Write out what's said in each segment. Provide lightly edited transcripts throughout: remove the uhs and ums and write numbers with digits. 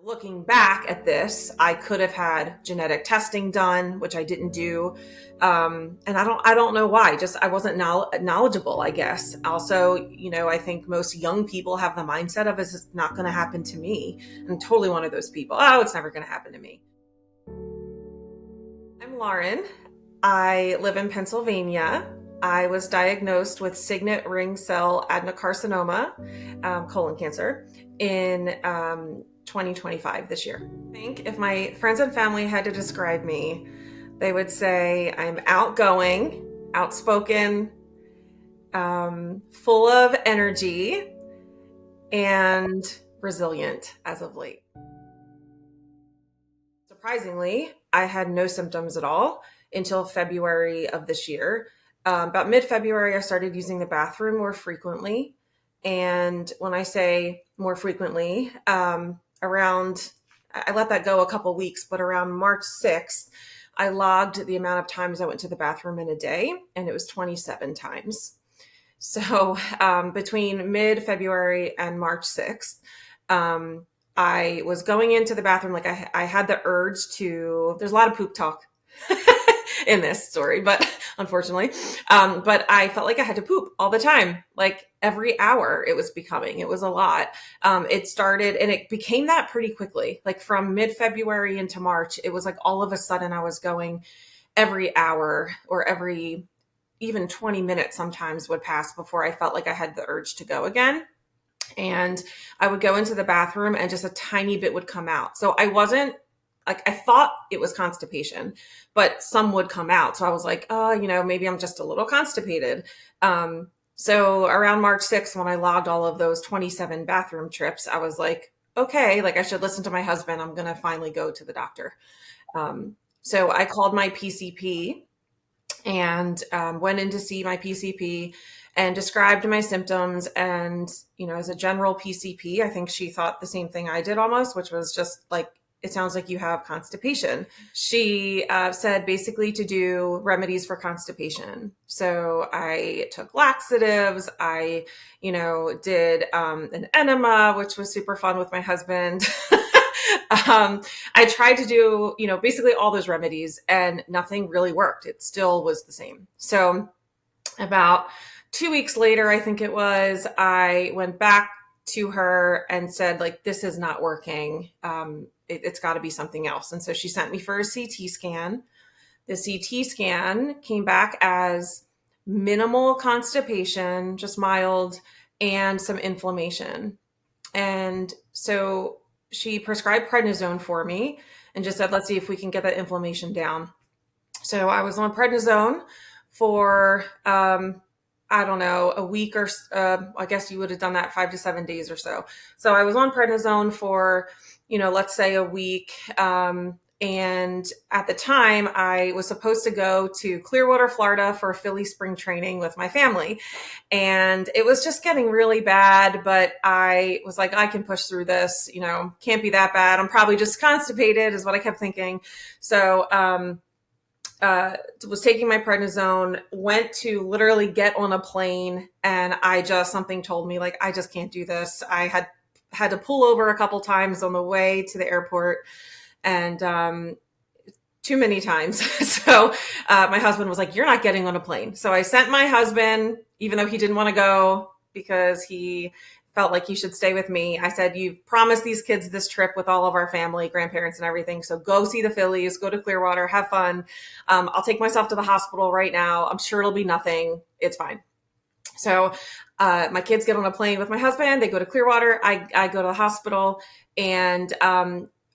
Looking back at this, I could have had genetic testing done, which I didn't do. And I don't know why. Just I wasn't knowledgeable, I guess. Also, I think most young people have the mindset of it's not going to happen to me. I'm totally one of those people. Oh, it's never going to happen to me. I'm Lauren. I live in Pennsylvania. I was diagnosed with signet ring cell adenocarcinoma, colon cancer, in 2025 this year. I think if my friends and family had to describe me, they would say I'm outgoing, outspoken, full of energy, and resilient as of late. Surprisingly, I had no symptoms at all until February of this year. About mid-February, I started using the bathroom more frequently. And when I say more frequently, I let that go a couple weeks, but around March 6th, I logged the amount of times I went to the bathroom in a day, and it was 27 times. So between mid-February and March 6th, I was going into the bathroom, like I had the urge to, there's a lot of poop talk in this story, but unfortunately, but I felt like I had to poop all the time, like every hour it was a lot. It started and it became that pretty quickly, like from mid-February into March, it was like all of a sudden I was going every hour or every even 20 minutes sometimes would pass before I felt like I had the urge to go again. And I would go into the bathroom and just a tiny bit would come out. So I wasn't like, I thought it was constipation, but some would come out. So I was like, oh, maybe I'm just a little constipated. So around March 6th, when I logged all of those 27 bathroom trips, I was like, okay, like I should listen to my husband. I'm going to finally go to the doctor. So I called my PCP and went in to see my PCP and described my symptoms. And, as a general PCP, I think she thought the same thing I did almost, which was just like, it sounds like you have constipation. She said basically to do remedies for constipation. So I took laxatives. I, did an enema, which was super fun with my husband. I tried to do, basically all those remedies and nothing really worked. It still was the same. So about 2 weeks later, I think it was, I went back to her and said, like, this is not working. It's got to be something else. And so she sent me for a CT scan. The CT scan came back as minimal constipation, just mild, and some inflammation. And so she prescribed prednisone for me and just said, let's see if we can get that inflammation down. So I was on prednisone for, I don't know, a week or I guess you would have done that 5 to 7 days or so. So I was on prednisone for, let's say a week. And at the time I was supposed to go to Clearwater, Florida for Philly spring training with my family. And it was just getting really bad, but I was like, I can push through this, can't be that bad. I'm probably just constipated is what I kept thinking. So, was taking my prednisone, went to literally get on a plane, and something told me like, I just can't do this. I had to pull over a couple times on the way to the airport and too many times. So my husband was like, you're not getting on a plane. So I sent my husband, even though he didn't want to go because he felt like he should stay with me. I said, you've promised these kids this trip with all of our family, grandparents and everything. So go see the Phillies, go to Clearwater, have fun. I'll take myself to the hospital right now. I'm sure it'll be nothing. It's fine. So my kids get on a plane with my husband. They go to Clearwater. I go to the hospital, and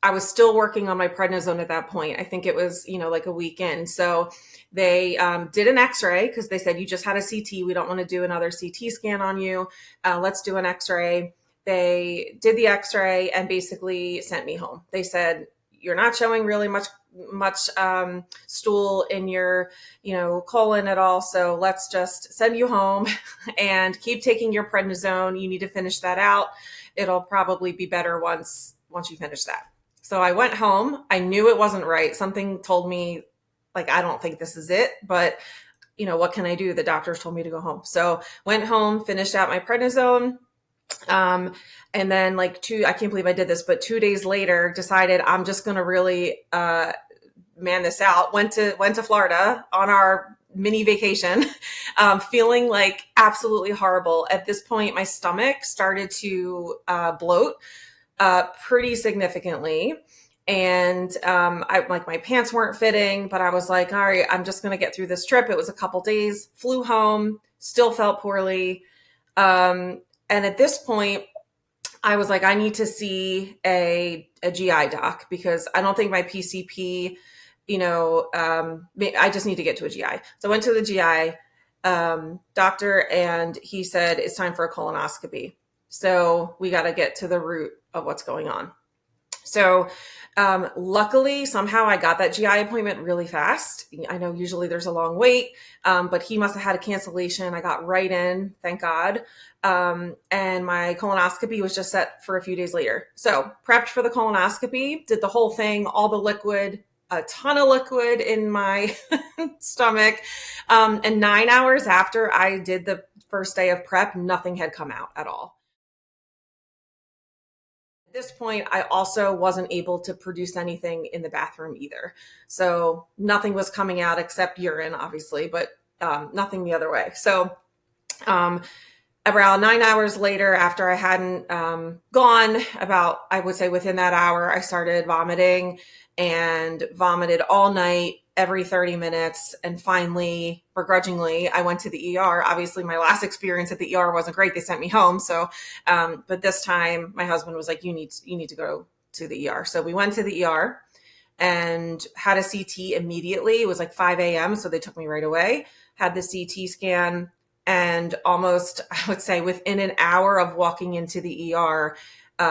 I was still working on my prednisone at that point. I think it was, like a weekend. So they did an x-ray because they said, you just had a CT. We don't want to do another CT scan on you. Let's do an x-ray. They did the x-ray and basically sent me home. They said, you're not showing really much stool in your, colon at all. So let's just send you home and keep taking your prednisone. You need to finish that out. It'll probably be better once you finish that. So I went home. I knew it wasn't right. Something told me, like, I don't think this is it, but what can I do? The doctors told me to go home. So went home, finished out my prednisone, And then I can't believe I did this, but 2 days later decided I'm just going to really, man this out. Went to Florida on our mini vacation, feeling like absolutely horrible. At this point, my stomach started to bloat pretty significantly. And I like my pants weren't fitting, but I was like, all right, I'm just going to get through this trip. It was a couple days, flew home, still felt poorly. And at this point, I was like, I need to see a GI doc because I don't think my PCP, I just need to get to a GI. So I went to the GI doctor and he said, it's time for a colonoscopy. So we got to get to the root of what's going on. So luckily, somehow I got that GI appointment really fast. I know usually there's a long wait, but he must have had a cancellation. I got right in, thank God. And my colonoscopy was just set for a few days later. So prepped for the colonoscopy, did the whole thing, all the liquid, a ton of liquid in my stomach. And 9 hours after I did the first day of prep, nothing had come out at all. At this point, I also wasn't able to produce anything in the bathroom either. So nothing was coming out except urine, obviously, but nothing the other way. So around 9 hours later, after I hadn't gone, about, I would say within that hour, I started vomiting and vomited all night, every 30 minutes. And finally, begrudgingly, I went to the ER. Obviously, my last experience at the ER wasn't great. They sent me home. So, but this time my husband was like, you need to go to the ER. So we went to the ER and had a CT immediately. It was like 5 a.m. So they took me right away, had the CT scan, and almost, I would say within an hour of walking into the ER,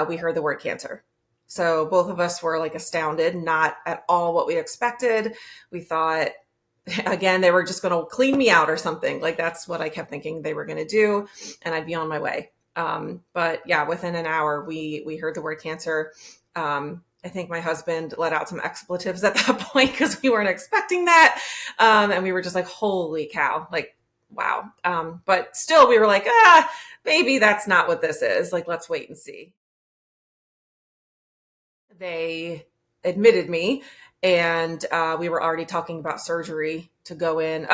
we heard the word cancer. So both of us were like astounded, not at all what we expected. We thought, again, they were just going to clean me out or something. Like that's what I kept thinking they were going to do, and I'd be on my way. But yeah, within an hour, we heard the word cancer. I think my husband let out some expletives at that point because we weren't expecting that. And we were just like, holy cow, like, wow. But still we were like, maybe that's not what this is. Like, let's wait and see. They admitted me, and we were already talking about surgery to go in.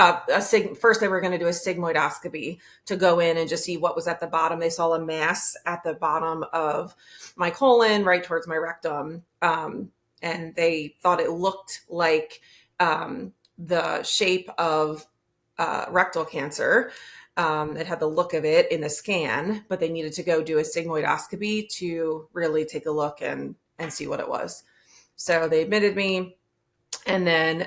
First, they were going to do a sigmoidoscopy to go in and just see what was at the bottom. They saw a mass at the bottom of my colon, right towards my rectum, and they thought it looked like the shape of rectal cancer. It had the look of it in the scan, but they needed to go do a sigmoidoscopy to really take a look and see what it was. So they admitted me. And then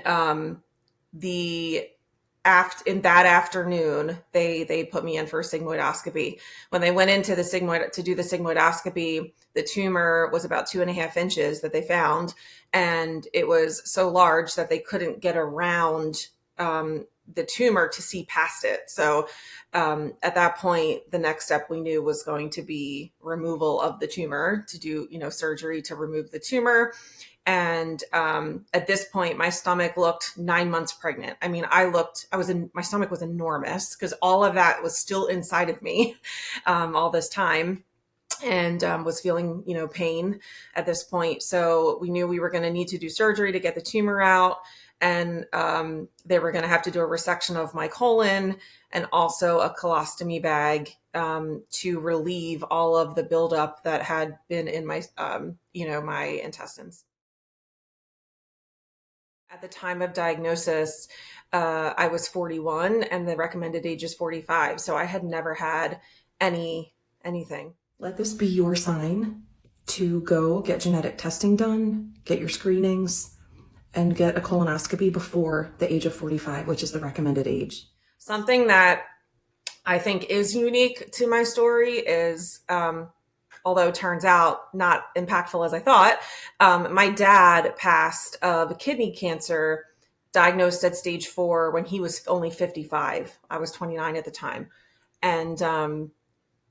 in that afternoon, they put me in for a sigmoidoscopy. When they went into to do the sigmoidoscopy, the tumor was about 2.5 inches that they found. And it was so large that they couldn't get around the tumor to see past it. So at that point, the next step we knew was going to be removal of the tumor, to do, surgery to remove the tumor. And at this point, my stomach looked 9 months pregnant. I mean, my stomach was enormous because all of that was still inside of me all this time, and was feeling, pain at this point. So we knew we were going to need to do surgery to get the tumor out. And they were going to have to do a resection of my colon and also a colostomy bag to relieve all of the buildup that had been in my, my intestines. At the time of diagnosis, I was 41 and the recommended age is 45. So I had never had anything. Let this be your sign to go get genetic testing done, get your screenings, and get a colonoscopy before the age of 45, which is the recommended age. Something that I think is unique to my story is, although it turns out not impactful as I thought, my dad passed of kidney cancer, diagnosed at stage 4 when he was only 55. I was 29 at the time. And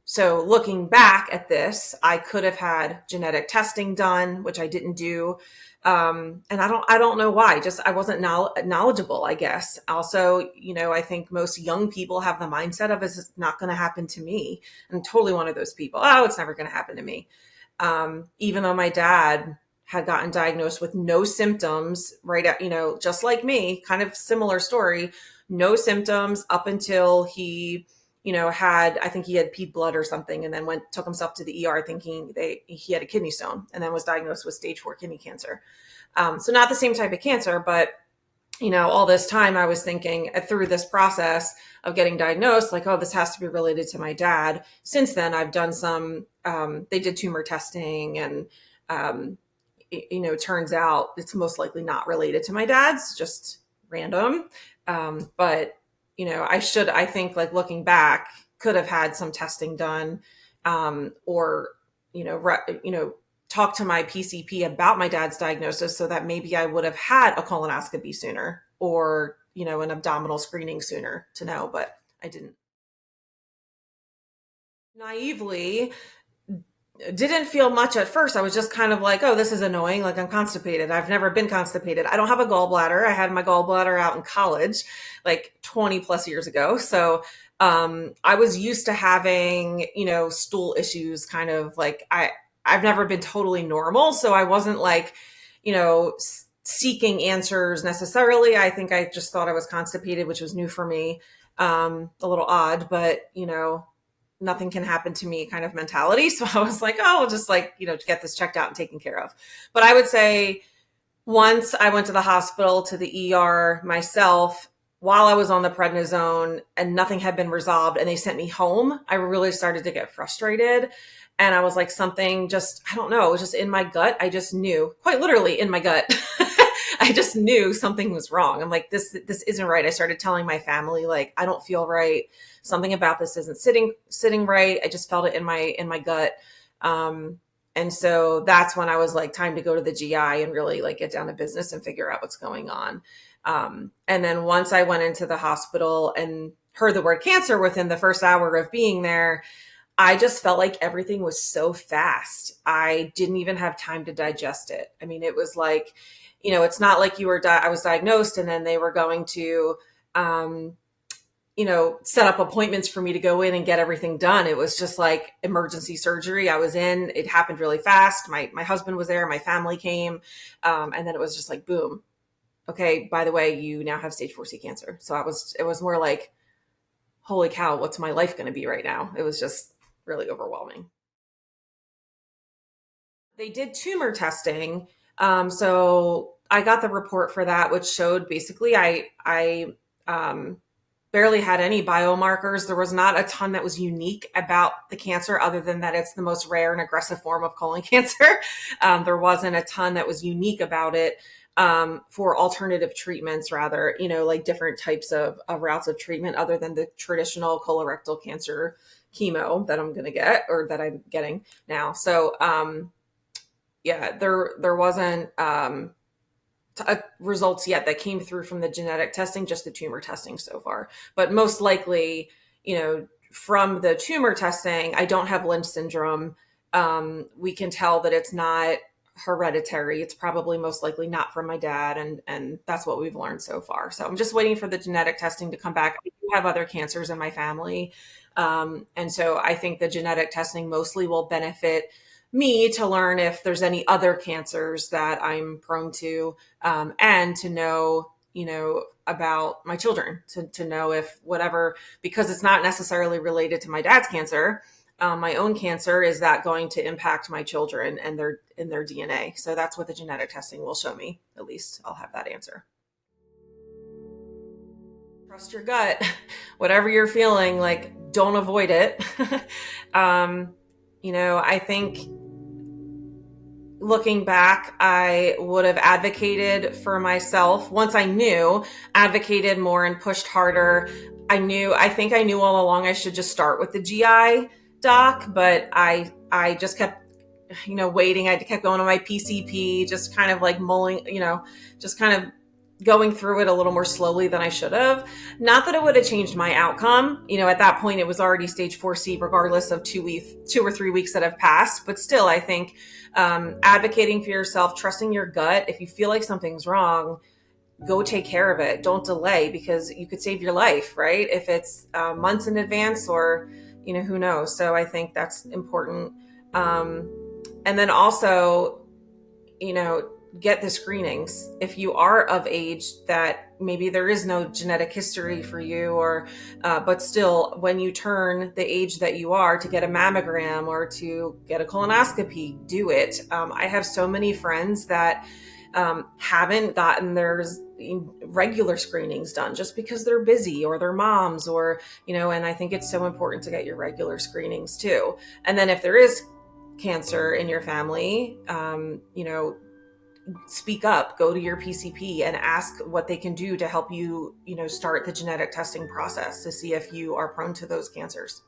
So looking back at this, I could have had genetic testing done, which I didn't do. And I don't know why. Just I wasn't knowledgeable, I guess. Also, I think most young people have the mindset of it's not going to happen to me. I'm totally one of those people. Oh, it's never going to happen to me. Even though my dad had gotten diagnosed with no symptoms, right at, just like me, kind of similar story, no symptoms up until he I think he had pea blood or something, and then took himself to the ER thinking he had a kidney stone, and then was diagnosed with stage 4 kidney cancer. So not the same type of cancer, but all this time I was thinking through this process of getting diagnosed, like, oh, this has to be related to my dad. Since then, I've done they did tumor testing, and, it turns out it's most likely not related to my dad's, just random. But I think, like, looking back, could have had some testing done, or, talk to my PCP about my dad's diagnosis so that maybe I would have had a colonoscopy sooner, or, an abdominal screening sooner to know, but I didn't. Naively, didn't feel much at first. I was just kind of like, oh, this is annoying. Like, I'm constipated. I've never been constipated. I don't have a gallbladder. I had my gallbladder out in college, like 20 plus years ago. So, I was used to having, stool issues, kind of like I've never been totally normal. So I wasn't like, seeking answers necessarily. I think I just thought I was constipated, which was new for me. A little odd, but, nothing can happen to me kind of mentality. So I was like, oh, I'll just get this checked out and taken care of. But I would say once I went to the hospital, to the ER myself, while I was on the prednisone and nothing had been resolved and they sent me home, I really started to get frustrated. And I was like, something just, I don't know, it was just in my gut. I just knew, quite literally in my gut. I just knew something was wrong. I'm like, this isn't right. I started telling my family, like, I don't feel right. Something about this isn't sitting right. I just felt it in my gut. And so that's when I was like, time to go to the GI and really like get down to business and figure out what's going on. And then once I went into the hospital and heard the word cancer within the first hour of being there, I just felt like everything was so fast. I didn't even have time to digest it. I mean, it was like, it's not like I was diagnosed and then they were going to, set up appointments for me to go in and get everything done. It was just like emergency surgery. I was in, it happened really fast. My husband was there, my family came. And then it was just like, boom. Okay, by the way, you now have stage 4C cancer. So it was more like, holy cow, what's my life going to be right now? It was just really overwhelming. They did tumor testing. So I got the report for that, which showed basically I barely had any biomarkers. There was not a ton that was unique about the cancer, other than that it's the most rare and aggressive form of colon cancer. There wasn't a ton that was unique about it. For alternative treatments, rather, like different types of routes of treatment other than the traditional colorectal cancer chemo that I'm going to get, or that I'm getting now. So, yeah, there wasn't results yet that came through from the genetic testing, just the tumor testing so far. But most likely, from the tumor testing, I don't have Lynch syndrome. We can tell that it's not hereditary. It's probably most likely not from my dad. And that's what we've learned so far. So I'm just waiting for the genetic testing to come back. I do have other cancers in my family. And so I think the genetic testing mostly will benefit me to learn if there's any other cancers that I'm prone to, and to know, about my children, to know if whatever, because it's not necessarily related to my dad's cancer, my own cancer, is that going to impact my children and their DNA? So that's what the genetic testing will show me. At least I'll have that answer. Trust your gut. Whatever you're feeling, like, don't avoid it. I think looking back, I would have advocated for myself once I knew, advocated more and pushed harder. I think I knew all along I should just start with the GI doc, but I just kept, waiting. I kept going to my PCP, just kind of like mulling, just kind of going through it a little more slowly than I should have. Not that it would have changed my outcome. At that point it was already stage 4C, regardless of 2 or 3 weeks that have passed. But still, I think advocating for yourself, trusting your gut. If you feel like something's wrong, go take care of it. Don't delay, because you could save your life, right? If it's months in advance, or, who knows? So I think that's important. And then also, get the screenings. If you are of age that maybe there is no genetic history for you, or but still, when you turn the age that you are, to get a mammogram or to get a colonoscopy, do it. I have so many friends that haven't gotten their regular screenings done just because they're busy, or their moms, or, and I think it's so important to get your regular screenings too. And then if there is cancer in your family, speak up, go to your PCP and ask what they can do to help you, start the genetic testing process to see if you are prone to those cancers.